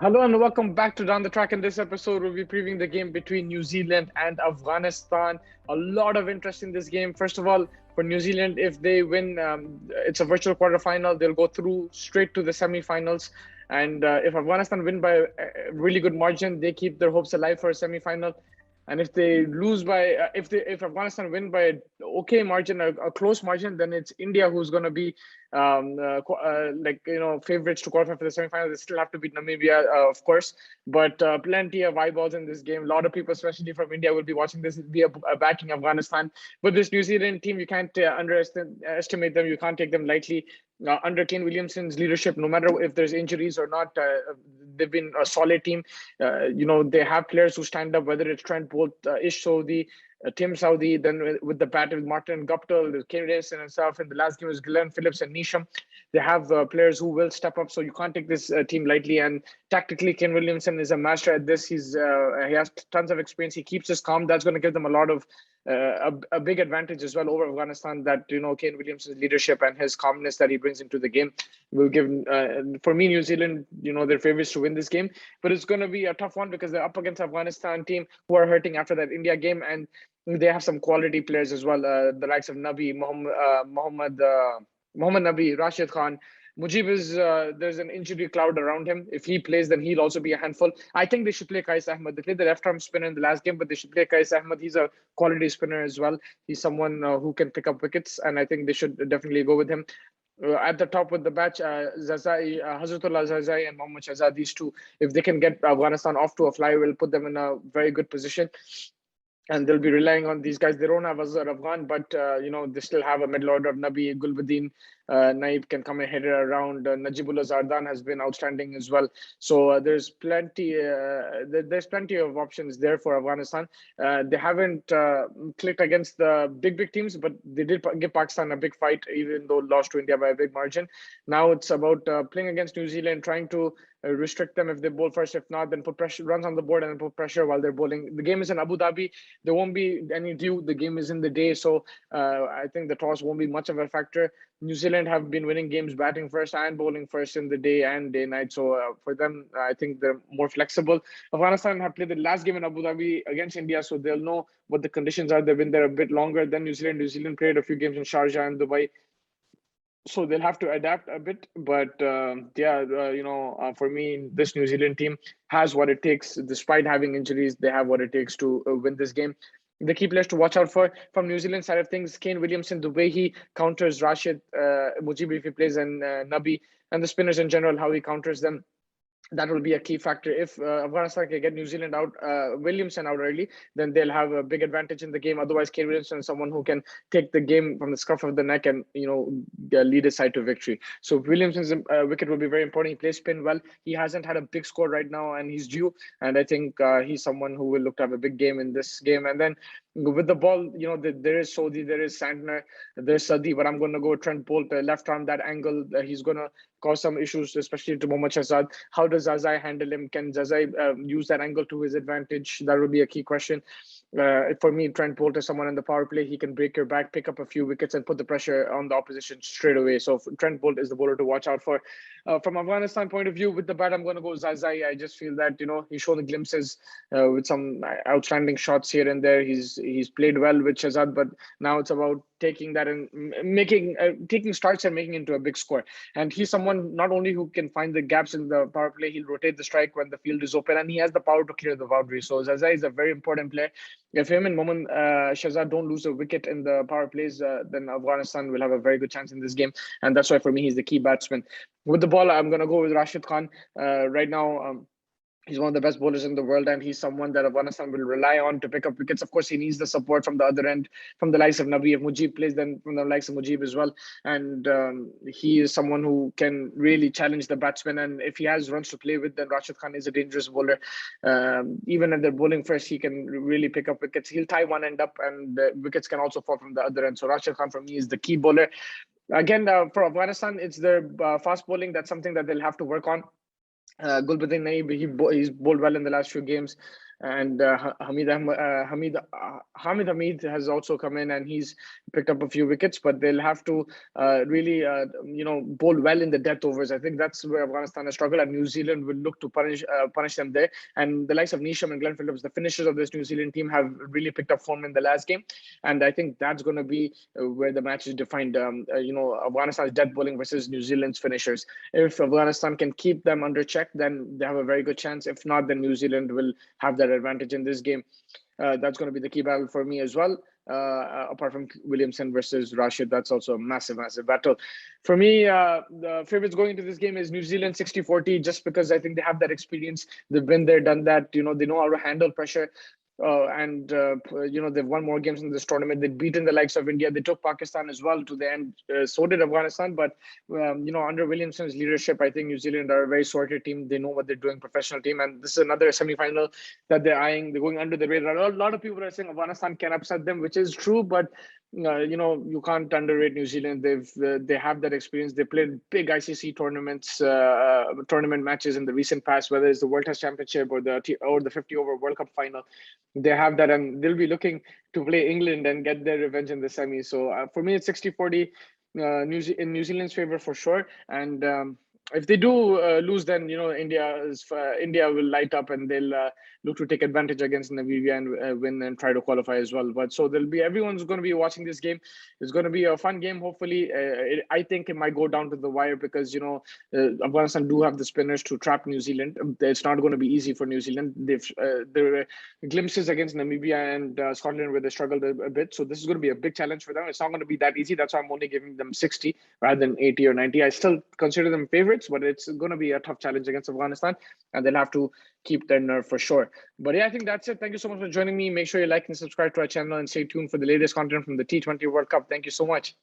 Hello and welcome back to Down the Track. In this episode, we'll be previewing the game between New Zealand and Afghanistan. A lot of interest in this game. First of all, for New Zealand, if they win, it's a virtual quarterfinal. They'll go through straight to the semi-finals. And if Afghanistan win by a really good margin, they keep their hopes alive for a semi-final. And if they lose by, if Afghanistan win by an okay margin, a close margin, then it's India who's going to be favorites to qualify for the semifinals. They still have to beat Namibia, of course, but plenty of eyeballs in this game. A lot of people, especially from India, will be watching this, be backing Afghanistan. But this New Zealand team, you can't underestimate them. You can't take them lightly. Under Kane Williamson's leadership, no matter if there's injuries or not, they've been a solid team. They have players who stand up, whether it's Trent Bolt, Ish Sodhi, Tim Saudi, then with the bat with Martin Guptill, Kane Williamson himself. In the last game was Glenn Phillips and Nisham. They have players who will step up, so you can't take this team lightly. And tactically, Kane Williamson is a master at this. He has tons of experience. He keeps us calm. That's going to give them a lot of a big advantage as well over Afghanistan. That Kane Williamson's leadership and his calmness that he brings into the game will give. For me, New Zealand, they're favorites to win this game, but it's going to be a tough one because they're up against Afghanistan team who are hurting after that India game, and they have some quality players as well. The likes of Nabi, Mohammad Nabi, Rashid Khan. Mujib is there's an injury cloud around him. If he plays, then he'll also be a handful. I think they should play Qais Ahmed. They played the left arm spinner in the last game, but they should play Qais Ahmed. He's a quality spinner as well. He's someone who can pick up wickets, and I think they should definitely go with him. At the top with the batch, Zazai, Hazratullah Zazai and Mohammad Shahzad, these two, if they can get Afghanistan off to a fly, will put them in a very good position. And they'll be relying on these guys. They don't have Azhar Afghan, but they still have a middle order of Nabi, Gulbuddin, Naib can come and hit it around. Najibullah Zardan has been outstanding as well. So there's plenty of options there for Afghanistan. They haven't clicked against the big teams, but they did give Pakistan a big fight, even though lost to India by a big margin. Now it's about playing against New Zealand, trying to restrict them if they bowl first. If not, then put pressure, runs on the board, and then put pressure while they're bowling. The game is in Abu Dhabi. There won't be any dew. The game is in the day, so I think the toss won't be much of a factor. New Zealand have been winning games batting first and bowling first in the day and day night. So for them, I think they're more flexible. Afghanistan have played the last game in Abu Dhabi against India, so they'll know what the conditions are. They've been there a bit longer than New Zealand. New Zealand played a few games in Sharjah and Dubai, so they'll have to adapt a bit. But for me, this New Zealand team has what it takes. Despite having injuries, they have what it takes to win this game. The key players to watch out for from New Zealand side of things: Kane Williamson, the way he counters Rashid, Mujibi if he plays, and Nabi, and the spinners in general, how he counters them. That will be a key factor. If Afghanistan can get New Zealand out, Williamson out early, then they'll have a big advantage in the game. Otherwise, Kane Williamson is someone who can take the game from the scruff of the neck and lead his side to victory. So Williamson's wicket will be very important. He plays spin well. He hasn't had a big score right now, and he's due. And I think he's someone who will look to have a big game in this game. And then with the ball, there is Sodhi, there is Santner, there's Sadi, but I'm going to go Trent Bolt, left arm, that angle. He's going to cause some issues, especially to Mohammad Shahzad. How does Zazai handle him? Can Zazai use that angle to his advantage? That will be a key question. For me, Trent Bolt is someone in the power play. He can break your back, pick up a few wickets, and put the pressure on the opposition straight away. So Trent Bolt is the bowler to watch out for. From Afghanistan point of view, with the bat, I'm going to go Zazai. I just feel that he's shown the glimpses with some outstanding shots here and there. He's played well with Shahzad, but now it's about taking that and taking starts and making it into a big score. And he's someone not only who can find the gaps in the power play, he'll rotate the strike when the field is open, and he has the power to clear the boundary. So Zazai is a very important player. If him and Mohammad Shahzad don't lose a wicket in the power plays, then Afghanistan will have a very good chance in this game. And that's why for me, he's the key batsman. With the ball, I'm going to go with Rashid Khan. Right now, he's one of the best bowlers in the world, and he's someone that Afghanistan will rely on to pick up wickets. Of course, he needs the support from the other end, from the likes of Nabi. If Mujib plays, then from the likes of Mujib as well. And he is someone who can really challenge the batsman. And if he has runs to play with, then Rashid Khan is a dangerous bowler. Even if they're bowling first, he can really pick up wickets. He'll tie one end up, and the wickets can also fall from the other end. So Rashid Khan, for me, is the key bowler. Again, for Afghanistan, it's their fast bowling. That's something that they'll have to work on. Gulbuddin Naib, he's bowled well in the last few games. and Hamid Hamid has also come in, and he's picked up a few wickets. But they'll have to really bowl well in the death overs. I think that's where Afghanistan has struggled, and New Zealand will look to punish them there. And the likes of Neesham and Glenn Phillips, the finishers of this New Zealand team, have really picked up form in the last game, and I think that's going to be where the match is defined. Afghanistan's death bowling versus New Zealand's finishers. If Afghanistan can keep them under check, then they have a very good chance. If not, then New Zealand will have that advantage in this game. That's going to be the key battle for me as well. Apart from Williamson versus Rashid, that's also a massive battle. For me, the favorites going into this game is New Zealand 60-40, just because I think they have that experience. They've been there, done that. They know how to handle pressure. They've won more games in this tournament. They've beaten the likes of India. They took Pakistan as well to the end. So did Afghanistan. But, under Williamson's leadership, I think New Zealand are a very sorted team. They know what they're doing, professional team. And this is another semi-final that they're eyeing. They're going under the radar. A lot of people are saying Afghanistan can upset them, which is true. But, you can't underrate New Zealand. They have that experience. They played big ICC tournaments, tournament matches in the recent past, whether it's the World Test Championship or the 50-over World Cup final. They have that, and they'll be looking to play England and get their revenge in the semi. So for me, it's 60-40 in New Zealand's favor for sure. And if they do lose, then India will light up, and they'll look to take advantage against Namibia and win and try to qualify as well. But so everyone's going to be watching this game. It's going to be a fun game. Hopefully, I think it might go down to the wire because Afghanistan do have the spinners to trap New Zealand. It's not going to be easy for New Zealand. There were glimpses against Namibia and Scotland where they struggled a bit. So this is going to be a big challenge for them. It's not going to be that easy. That's why I'm only giving them 60 rather than 80 or 90. I still consider them favorites, but it's going to be a tough challenge against Afghanistan, and they'll have to keep their nerve for sure. But yeah, I think that's it. Thank you so much for joining me. Make sure you like and subscribe to our channel and stay tuned for the latest content from the T20 World Cup. Thank you so much.